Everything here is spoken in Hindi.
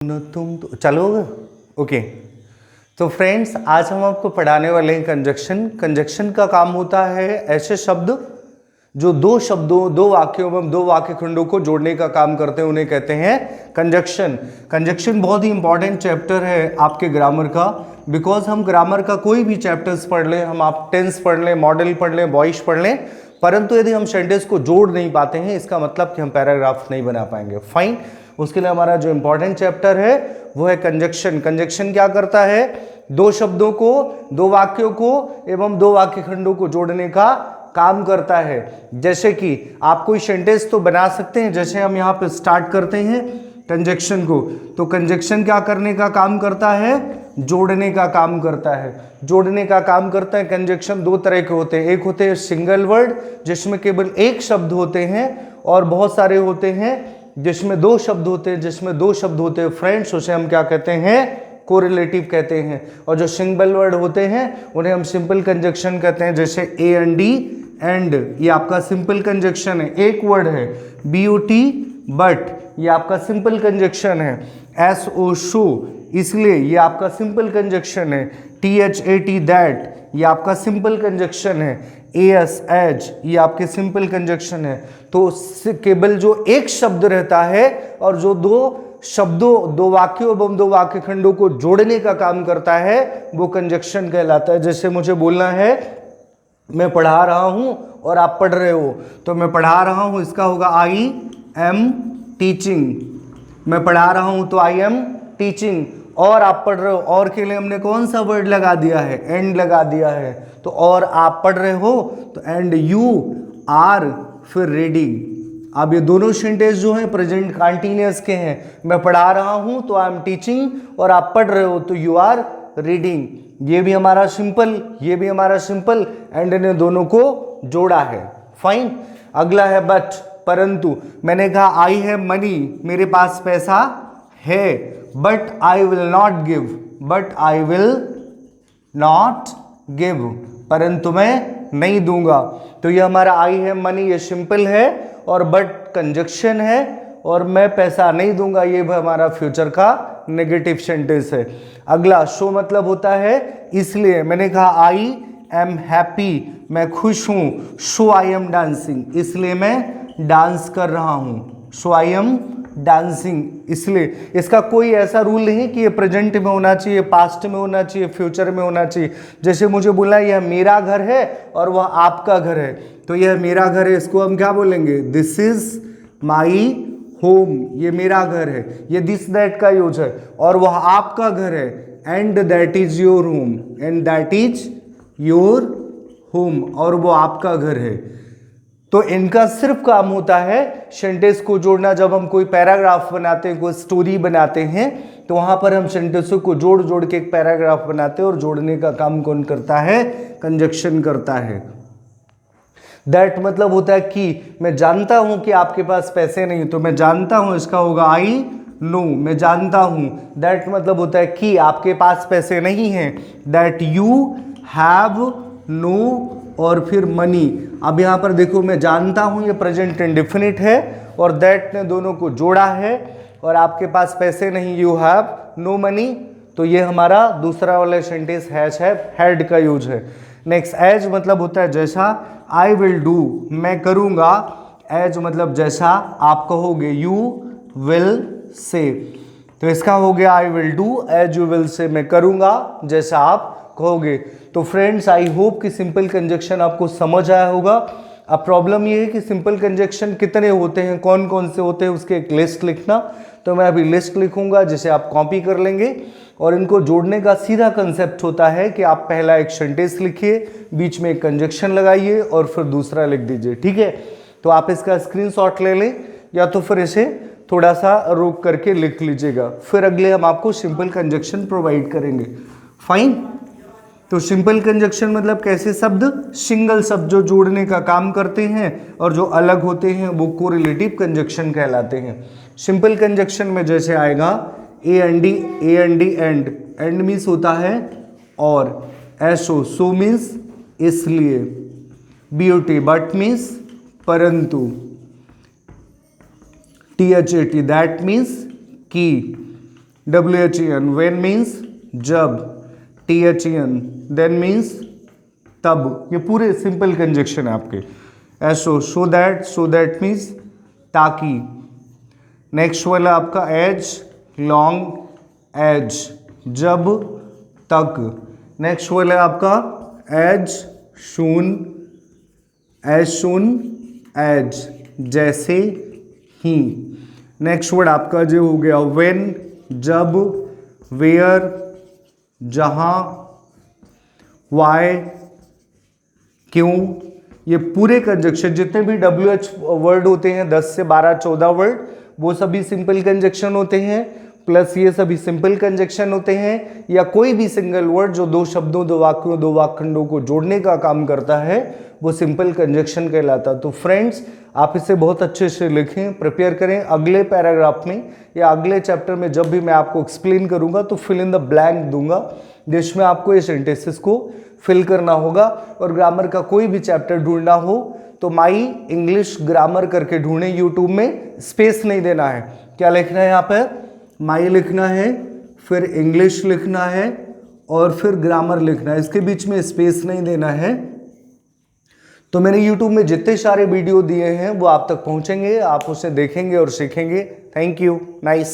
न तुम तो चलोगे। ओके, तो फ्रेंड्स आज हम आपको पढ़ाने वाले हैं कंजक्शन। कंजक्शन का काम होता है ऐसे शब्द जो दो शब्दों, दो वाक्यों में दो वाक्य खंडों को जोड़ने का काम करते हैं, उन्हें कहते हैं कंजक्शन। कंजक्शन बहुत ही इंपॉर्टेंट चैप्टर है आपके ग्रामर का, बिकॉज हम ग्रामर का कोई भी चैप्टर्स पढ़ लें, हम आप टेंस पढ़ लें, मॉडल पढ़ लें, वॉइस पढ़ लें, परंतु यदि हम सेंटेंस को जोड़ नहीं पाते हैं इसका मतलब कि हम पैराग्राफ नहीं बना पाएंगे। फाइन, उसके लिए हमारा जो इंपॉर्टेंट चैप्टर है वो है कंजक्शन। कंजक्शन क्या करता है? दो शब्दों को, दो वाक्यों को एवं दो वाक्य खंडों को जोड़ने का काम करता है। जैसे कि आप कोई सेंटेंस तो बना सकते हैं, जैसे हम यहाँ पे स्टार्ट करते हैं कंजक्शन को, तो कंजक्शन क्या करने का काम करता है? जोड़ने का काम करता है। जोड़ने का काम करता है। कंजक्शन दो तरह के होते हैं, एक होते हैं सिंगल वर्ड जिसमें केवल एक शब्द होते हैं, और बहुत सारे होते हैं जिसमें दो शब्द होते हैं, जिसमें दो शब्द होते हैं फ्रेंड्स, उसे हम क्या कहते हैं? कोरिलेटिव कहते हैं। और जो सिंगल वर्ड होते हैं उन्हें हम सिंपल कंजक्शन कहते हैं, जैसे ए एंड डी एंड, ये आपका सिंपल कंजक्शन है। एक वर्ड है BOT बट, ये आपका सिंपल कंजक्शन है। SO शो, इसलिए ये आपका सिंपल कंजक्शन है। THAT दैट, ये आपका सिंपल कंजक्शन है। AS एज, ये आपके सिंपल कंजक्शन है। तो केवल जो एक शब्द रहता है और जो दो शब्दों, दो वाक्यों एवं दो वाक्य खंडों को जोड़ने का काम करता है वो कंजक्शन कहलाता है। जैसे मुझे बोलना है मैं पढ़ा रहा हूं और आप पढ़ रहे हो, तो मैं पढ़ा रहा हूं इसका होगा I am teaching। मैं पढ़ा रहा हूं तो I am teaching, और आप पढ़ रहे हो, और के लिए हमने कौन सा वर्ड लगा दिया है? एंड लगा दिया है। तो और आप पढ़ रहे हो तो एंड यू आर, फिर रीडिंग। अब ये दोनों सेंटेंस जो हैं प्रेजेंट कंटीन्यूअस के हैं। मैं पढ़ा रहा हूं तो आई एम टीचिंग, और आप पढ़ रहे हो तो यू आर रीडिंग। ये भी हमारा सिंपल, ये भी हमारा सिंपल, एंड ने दोनों को जोड़ा है। फाइन। अगला है बट, परंतु। मैंने कहा आई हैव मनी, मेरे पास पैसा है, but I will not give, but I will not give, परंतु मैं नहीं दूंगा। तो ये हमारा आई हैव मनी, ये सिंपल है, और बट कंजक्शन है, और मैं पैसा नहीं दूंगा ये भी हमारा फ्यूचर का नेगेटिव सेंटेंस है। अगला शो मतलब होता है इसलिए। मैंने कहा आई एम हैप्पी, मैं खुश हूं, सो आई एम डांसिंग, इसलिए मैं डांस कर रहा हूं, सो आई एम डांसिंग, इसलिए। इसका कोई ऐसा रूल नहीं कि ये प्रेजेंट में होना चाहिए, पास्ट में होना चाहिए, फ्यूचर में होना चाहिए। जैसे मुझे बोला यह मेरा घर है और वह आपका घर है, तो यह मेरा घर है, इसको हम क्या बोलेंगे? दिस इज माई होम, ये मेरा घर है। ये दिस दैट का यूज है। और वह आपका घर है, and that is your home, and that is your home, और वो आपका घर है। तो इनका सिर्फ काम होता है सेंटेंस को जोड़ना। जब हम कोई पैराग्राफ बनाते हैं, कोई स्टोरी बनाते हैं, तो वहां पर हम सेंटेंसों को जोड़ जोड़ के एक पैराग्राफ बनाते हैं, और जोड़ने का काम कौन करता है? कंजक्शन करता है। दैट मतलब होता है कि मैं जानता हूं कि आपके पास पैसे नहीं, तो मैं जानता हूं, इसका होगा आई नो, मैं जानता हूं। दैट मतलब होता है कि आपके पास पैसे नहीं हैं। दैट यू हैव नो, और फिर मनी। अब यहाँ पर देखो, मैं जानता हूँ ये प्रेजेंट इंडेफिनिट है, और दैट ने दोनों को जोड़ा है, और आपके पास पैसे नहीं, यू हैव नो मनी, तो ये हमारा दूसरा वाला सेंटेंस हैज है, हैड का यूज है। नेक्स्ट एज मतलब होता है जैसा। आई विल डू, मैं करूँगा। एज मतलब जैसा, आप कहोगे, यू विल से, तो इसका हो गया I will do as you will say, मैं करूँगा जैसा आप कहोगे। तो फ्रेंड्स आई होप कि सिंपल कंजक्शन आपको समझ आया होगा। अब प्रॉब्लम ये है कि सिंपल कंजक्शन कितने होते हैं, कौन कौन से होते हैं, उसके एक लिस्ट लिखना। तो मैं अभी लिस्ट लिखूंगा जिसे आप कॉपी कर लेंगे, और इनको जोड़ने का सीधा कंसेप्ट होता है कि आप पहला एक सेंटेंस लिखिए, बीच में एक कंजक्शन लगाइए, और फिर दूसरा लिख दीजिए। ठीक है, तो आप इसका स्क्रीनशॉट ले लें, या तो फिर इसे थोड़ा सा रोक करके लिख लीजिएगा, फिर अगले हम आपको सिंपल कंजक्शन प्रोवाइड करेंगे। फाइन। तो सिंपल कंजक्शन मतलब कैसे शब्द? सिंगल शब्द जो जोड़ने का काम करते हैं, और जो अलग होते हैं वो कोरिलेटिव कंजक्शन कहलाते हैं। सिंपल कंजक्शन में जैसे आएगा A and D, A and D and, and means होता है और, एसो सो मीन्स इसलिए, BOT बट मीन्स परंतु, THAT दैट मीन्स कि, WHEN, when means जब, THEN, then means तब। ये पूरे सिंपल कंजक्शन है आपके। ऐसो, सो दैट मीन्स ताकि। नेक्स्ट वाला आपका एज, लॉन्ग, एज, जब तक। नेक्स्ट वाला आपका एज सून, एज, जैसे ही। नेक्स्ट वर्ड आपका जो हो गया व्हेन, जब, वेयर, जहां, वाई, क्यों। ये पूरे कंजक्शन जितने भी WH वर्ड होते हैं 10 से 12 14 वर्ड, वो सभी सिंपल कंजक्शन होते हैं, प्लस ये सभी सिंपल कंजक्शन होते हैं, या कोई भी सिंगल वर्ड जो दो शब्दों, दो वाक्यों, दो वाक्खंडों को जोड़ने का काम करता है, वो सिंपल कंजक्शन कहलाता है। तो फ्रेंड्स, आप इसे बहुत अच्छे से लिखें, प्रिपेयर करें। अगले पैराग्राफ में या अगले चैप्टर में जब भी मैं आपको एक्सप्लेन करूंगा तो फिल इन द ब्लैंक दूंगा, जिसमें आपको ये सेंटेंसेस को फिल करना होगा। और ग्रामर का कोई भी चैप्टर ढूंढना हो तो माई इंग्लिश ग्रामर करके ढूंढें यूट्यूब में, स्पेस नहीं देना है। क्या लिखना है यहाँ पर? माई लिखना है, फिर इंग्लिश लिखना है और फिर ग्रामर लिखना है, इसके बीच में स्पेस नहीं देना है। तो मैंने YouTube में जितने सारे वीडियो दिए हैं वो आप तक पहुंचेंगे, आप उसे देखेंगे और सीखेंगे। Thank you, nice.